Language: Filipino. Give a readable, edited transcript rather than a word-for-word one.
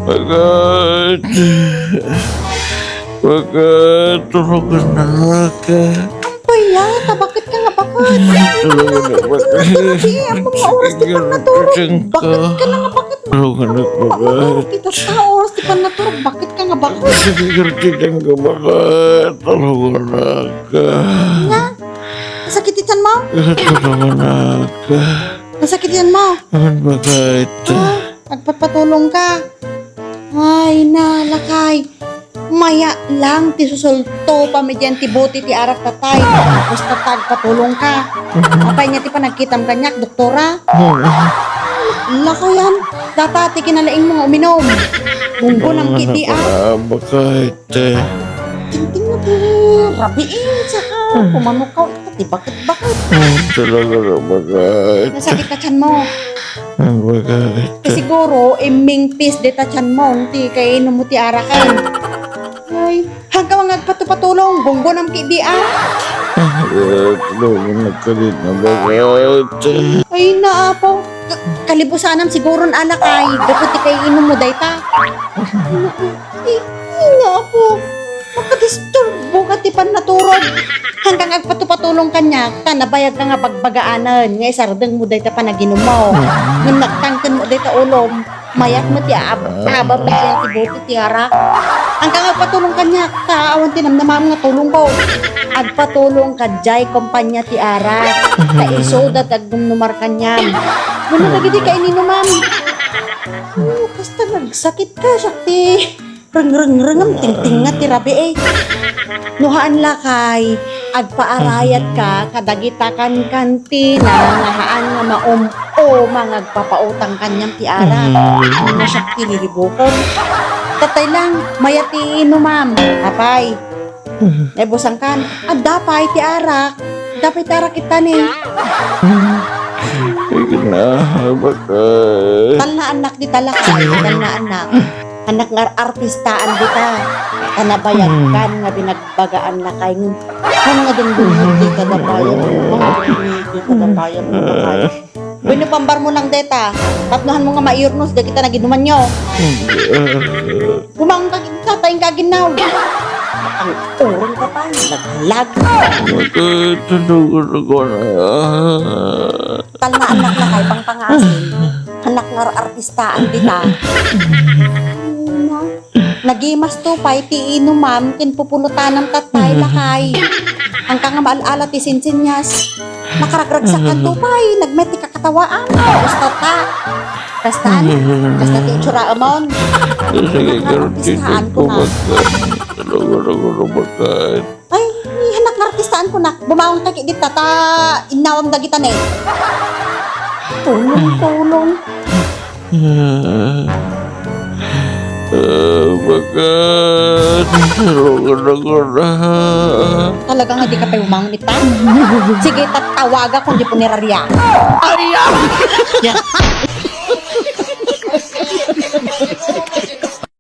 Bakit? Bakit? Tulungan na ka. Payata, bakit ka nga bakit? Tulungan na bakit? Ang mga oras di pa natulog. Bakit ka na nga bakit? Tulungan na bakit? Kita sa oras di pa natulog. Bakit ka nga bakit? Sakit-sakitan ka bakit? Tulungan na ka. Nga? Nasakitan mo? Tulungan na ka. Nasakitan mo? Bakit? Nagpatulong ka. Ay, nalakay. Maya lang ti susulto pa medyan ti buti ti arak tatay. Basta tagpatulong ka. Apay niya ti pa nagkitam kanyak, doktora. Lakayan. Datati kinalaing mga uminom. Munggo ng kiti Bakit? Tingting na ti. Rabiin saka. Pumanok ka. Ito ti bakit? Talaga na bakit? Nasakit na tiyan mo. Bakit? Siguro, mingpis de ta tiyan mo. Ti kay inom mo ti arakan. Ay, hanggang mga patulong, bonggo ng kidi Tulungan na ka din na bakit? Ay, naapo. Kalibusanam siguro anak ay. Dapat kay inom mo dayta. Ay, naapo. Makadisturbo ka ti pan naturod. Hanggang agpatulong kanya, nabayag ka nga pagbagaanan. Nga isardeng mo dayta pa naginom mo. Nung nagtangkan mo dayta ulom, mayat mo ti abab na yan ti buti ti harak. Hanggang agpatulong kanya, kaawan tinamnamam nga tulong ko. Agpatulong ka jay kompanya ti arak. Kaisoda tagdumnumar kanya. Muna lagi di ka ininumam. Basta nagsakit ka, Shakti. Reng-reng-rengam, ting-ting nga ti rabi eh. Nuhaan lakay, agpaarayat ka, kadagitakan kantina, nahaan nga magpapautang kanyang ti arak. Na Shakti liribukon. Tatay lang, mayati inumam. Apay. Busang kan. Dapay ti arak. Dapay ti arak kita ni. Bakit? Tal na anak di talakay. Tal na anak. Anak nga artistaan di ta. Tanabayag kan nga binagbagaan lakay. Ano nga din bunod di tadabayan. Di tadabayan mo lakay. Binupambar mo lang deta. Tatnuhan mo nga mairnos. Di kita naginuman nyo. Bumang tatayang kaginaw. Ang urong ka pa. Naglag. Bakit? Tulungan ako na. Tal na anak na kay pang pangasin. Anak nga artistaan kita. Nagimas to pa iti inumam kin pupulutan ng tatay lakay. Ang kang maalala ti sinsinyas. Nakaragragsak ka to pa nagmeti kakatawaan. Basta ta. Basta ti itsura amon. Sige, Artistaan ko na. Tulungan ako na bakit? Ay, anak nga artistaan ko na. Bumawang kaki dita ta inawam dagitan eh. Tulong. Bakit? Tulungan ako na. Talaga nga di ka pa umangon ita. Sige, tatawaga kung di po nirarya. Ay!